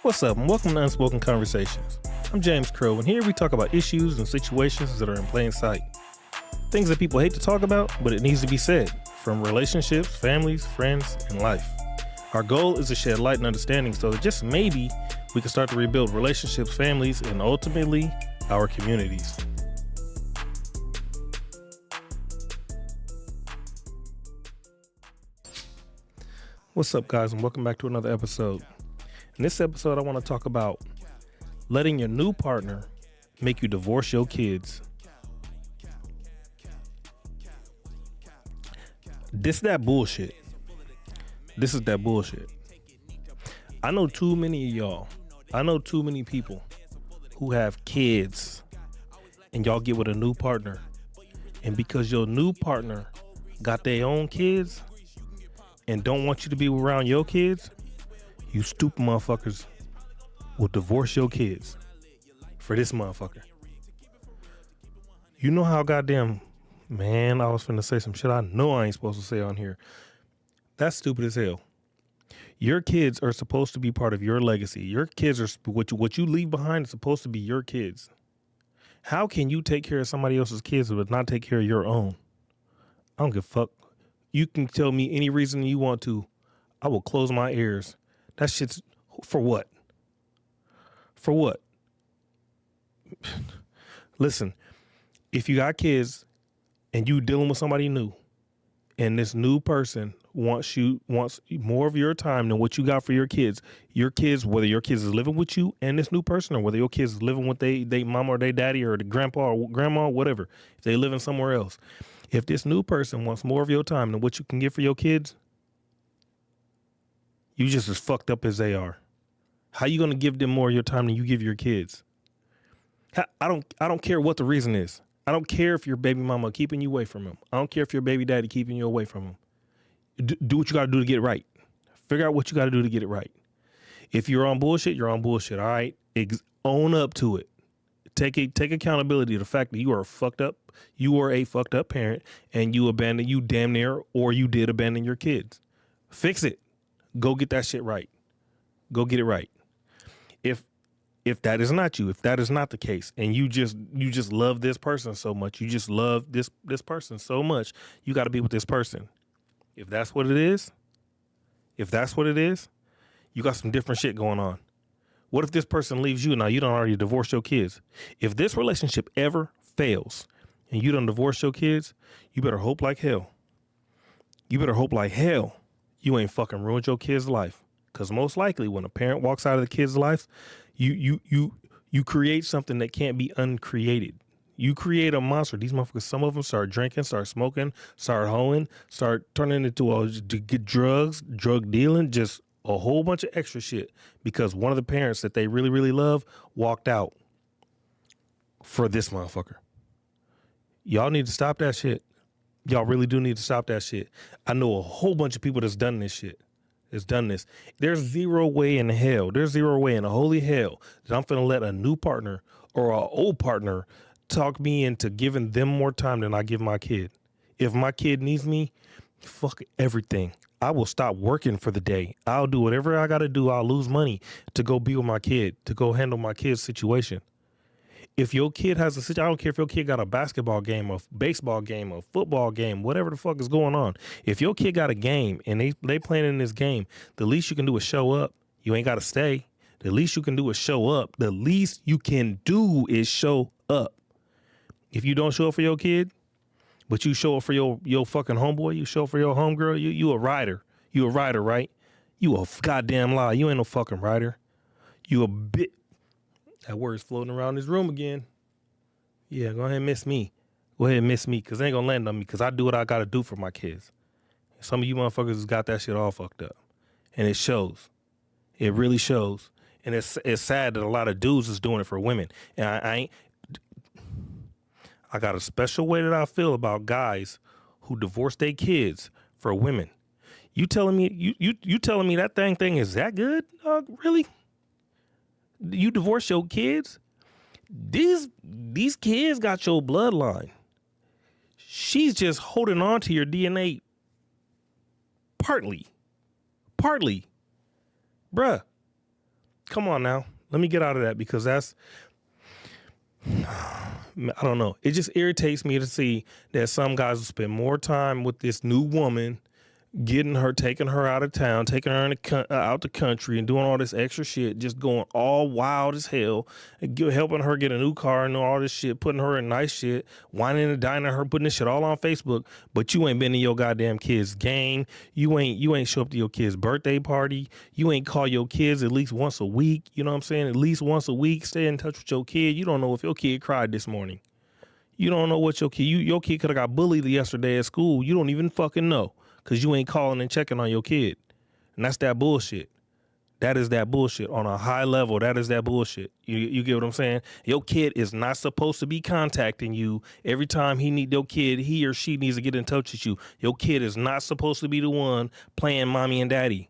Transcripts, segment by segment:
What's up, and welcome to Unspoken Conversations. I'm James Crow, and here we talk about issues and situations that are in plain sight. Things that people hate to talk about, but it needs to be said, from relationships, families, friends, and life. Our goal is to shed light and understanding so that just maybe we can start to rebuild relationships, families, and ultimately, our communities. What's up, guys, and welcome back to another episode. In this episode, I want to talk about letting your new partner make you divorce your kids. This is that bullshit. I know too many of y'all. I know too many people who have kids and y'all get with a new partner. And because your new partner got their own kids and don't want you to be around your kids, you stupid motherfuckers will divorce your kids for this motherfucker. You know how goddamn, man, I was finna say some shit I know I ain't supposed to say on here. That's stupid as hell. Your kids are supposed to be part of your legacy. Your kids are, what you leave behind is supposed to be your kids. How can you take care of somebody else's kids but not take care of your own? I don't give a fuck. You can tell me any reason you want to. I will close my ears. That shit's for what? For what? Listen, if you got kids and you dealing with somebody new and this new person wants more of your time than what you got for your kids, whether your kids is living with you and this new person or whether your kids is living with they mama or they daddy or the grandpa or grandma, whatever, if they living somewhere else. If this new person wants more of your time than what you can give for your kids, you just as fucked up as they are. How you gonna give them more of your time than you give your kids? I don't care what the reason is. I don't care if your baby mama keeping you away from him. I don't care if your baby daddy keeping you away from him. Do what you got to do to get it right. Figure out what you got to do to get it right. If you're on bullshit, you're on bullshit. All right, own up to it. Take accountability to the fact that you are fucked up. You are a fucked up parent, and you damn near, or you did abandon your kids. Fix it. Go get that shit right. Go get it right. If that is not you, if that is not the case, and you just love this person so much, you just love this person so much, you got to be with this person. If that's what it is, you got some different shit going on. What if this person leaves you? Now you don't already divorce your kids. If this relationship ever fails and you don't divorce your kids, you better hope like hell. You ain't fucking ruined your kid's life. Because most likely when a parent walks out of the kid's life, you create something that can't be uncreated. You create a monster. These motherfuckers, some of them start drinking, start smoking, start hoeing, start turning into to get drugs, drug dealing, just a whole bunch of extra shit because one of the parents that they really, really love walked out for this motherfucker. Y'all need to stop that shit. Y'all really do need to stop that shit. I know a whole bunch of people that's done this shit. There's zero way in hell. There's zero way in a holy hell that I'm finna let a new partner or an old partner talk me into giving them more time than I give my kid. If my kid needs me, fuck everything. I will stop working for the day. I'll do whatever I gotta do. I'll lose money to go be with my kid, to go handle my kid's situation. If your kid has a situation, I don't care if your kid got a basketball game, a baseball game, a football game, whatever the fuck is going on. If your kid got a game and they playing in this game, the least you can do is show up. You ain't got to stay. The least you can do is show up. The least you can do is show up. If you don't show up for your kid, but you show up for your fucking homeboy, you show up for your homegirl, you a rider. You a rider, right? You a goddamn lie. You ain't no fucking rider. You a bit. That word's floating around this room again. Yeah, go ahead and miss me. Go ahead and miss me, because it ain't going to land on me, because I do what I got to do for my kids. Some of you motherfuckers has got that shit all fucked up. And it shows. It really shows. And it's sad that a lot of dudes is doing it for women. And I got a special way that I feel about guys who divorce their kids for women. You telling me you telling me that thing is that good? Really? You divorce your kids? These kids got your bloodline. She's just holding on to your DNA partly. Bruh, come on now. Let me get out of that because that's, I don't know. It just irritates me to see that some guys will spend more time with this new woman, getting her, taking her out of town, taking her out the country and doing all this extra shit, just going all wild as hell, helping her get a new car and all this shit, putting her in nice shit, whining and dining her, putting this shit all on Facebook, but you ain't been in your goddamn kid's game. You ain't show up to your kid's birthday party. You ain't call your kids at least once a week. You know what I'm saying? At least once a week, stay in touch with your kid. You don't know if your kid cried this morning. You don't know what your kid could have got bullied yesterday at school. You don't even fucking know. Because you ain't calling and checking on your kid. And that's that bullshit. That is that bullshit. On a high level, that is that bullshit. You get what I'm saying? Your kid is not supposed to be contacting you every time he or she needs to get in touch with you. Your kid is not supposed to be the one playing mommy and daddy.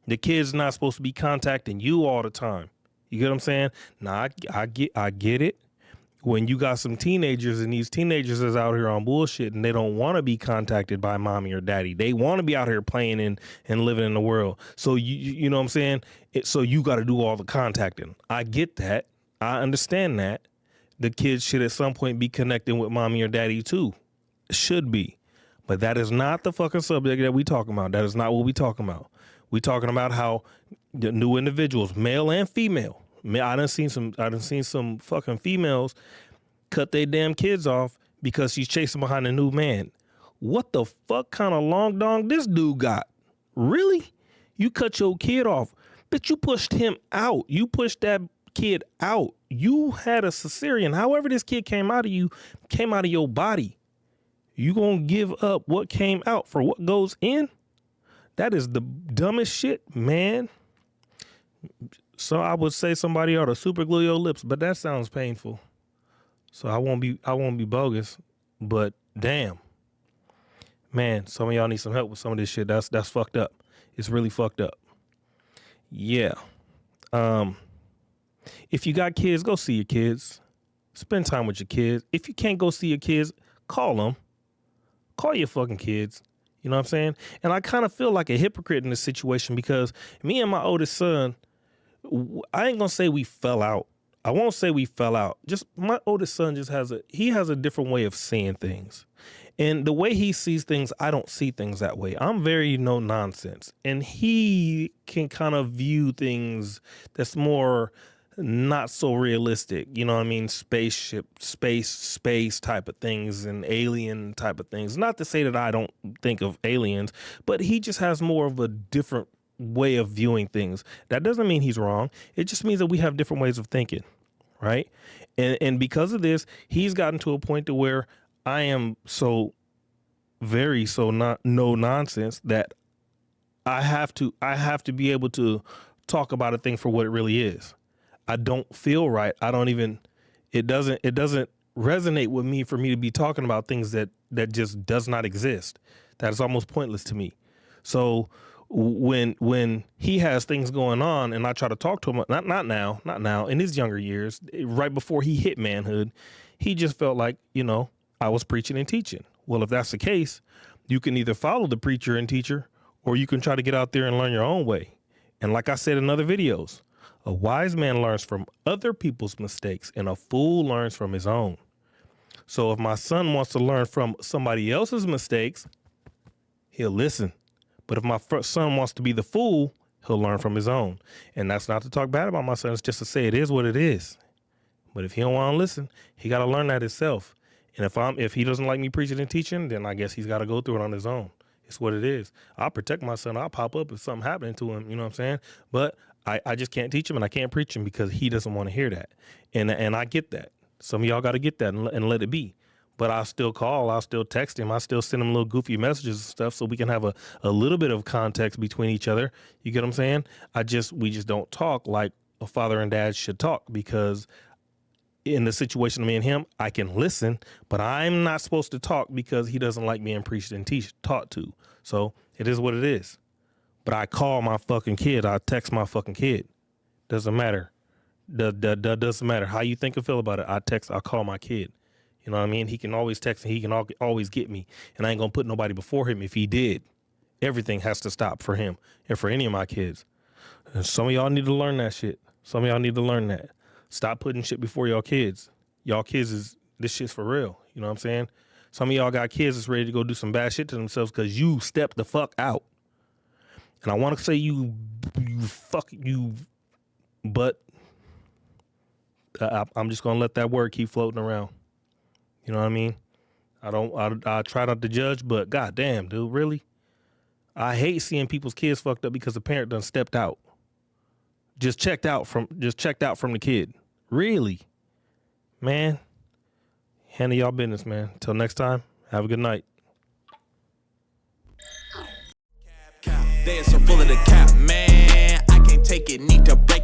The kid's not supposed to be contacting you all the time. You get what I'm saying? Now, I get it. When you got some teenagers and these teenagers is out here on bullshit and they don't want to be contacted by mommy or daddy. They want to be out here playing and living in the world. So you know what I'm saying? So you got to do all the contacting. I get that. I understand that. The kids should at some point be connecting with mommy or daddy too. Should be. But that is not the fucking subject that we talking about. That is not what we talking about. We talking about how the new individuals, male and female, I done seen some fucking females cut their damn kids off because she's chasing behind a new man. What the fuck kind of long dong this dude got? Really? You cut your kid off, but you pushed him out. You pushed that kid out. You had a cesarean. However this kid came out of your body. You gonna give up what came out for what goes in? That is the dumbest shit, man. So I would say somebody ought to super glue your lips, but that sounds painful. So I won't be bogus, but damn, man, some of y'all need some help with some of this shit. That's fucked up. It's really fucked up. Yeah. If you got kids, go see your kids. Spend time with your kids. If you can't go see your kids, call them. Call your fucking kids. You know what I'm saying? And I kind of feel like a hypocrite in this situation because me and my oldest son, I ain't gonna say we fell out. I won't say we fell out. Just my oldest son just has a different way of seeing things. And the way he sees things, I don't see things that way. I'm very no nonsense. And he can kind of view things that's more not so realistic. You know what I mean? Spaceship, space type of things and alien type of things. Not to say that I don't think of aliens, but he just has more of a different way of viewing things. That doesn't mean he's wrong. It just means that we have different ways of thinking, right? And because of this, he's gotten to a point to where I am so not no nonsense that I have to be able to talk about a thing for what it really is. I don't feel right. It doesn't resonate with me for me to be talking about things that just does not exist. That is almost pointless to me. So when he has things going on and I try to talk to him, not now, in his younger years, right before he hit manhood, he just felt like, I was preaching and teaching. Well, if that's the case, you can either follow the preacher and teacher or you can try to get out there and learn your own way. And like I said in other videos, a wise man learns from other people's mistakes and a fool learns from his own. So if my son wants to learn from somebody else's mistakes, he'll listen. But if my son wants to be the fool, he'll learn from his own. And that's not to talk bad about my son. It's just to say it is what it is. But if he don't want to listen, he got to learn that himself. And if he doesn't like me preaching and teaching, then I guess he's got to go through it on his own. It's what it is. I'll protect my son. I'll pop up if something happening to him. You know what I'm saying? But I just can't teach him and I can't preach him because he doesn't want to hear that. And I get that. Some of y'all got to get that and let it be. But I'll still call, I'll still text him, I'll still send him little goofy messages and stuff so we can have a little bit of context between each other. You get what I'm saying? We just don't talk like a father and dad should talk because in the situation of me and him, I can listen, but I'm not supposed to talk because he doesn't like being preached and taught to. So it is what it is. But I call my fucking kid, I text my fucking kid. Doesn't matter. Doesn't matter how you think or feel about it. I'll call my kid. You know what I mean? He can always text and he can always get me. And I ain't going to put nobody before him if he did. Everything has to stop for him and for any of my kids. And some of y'all need to learn that shit. Some of y'all need to learn that. Stop putting shit before y'all kids. Y'all kids this shit's for real. You know what I'm saying? Some of y'all got kids that's ready to go do some bad shit to themselves because you stepped the fuck out. And I want to say but I'm just gonna let that word keep floating around. You know what I mean? I try not to judge, but goddamn, dude, really? I hate seeing people's kids fucked up because the parent done stepped out. Just checked out from the kid. Really? Man. Handle y'all business, man. Till next time, have a good night. They are so full of the cap, man. I can't take it, need to break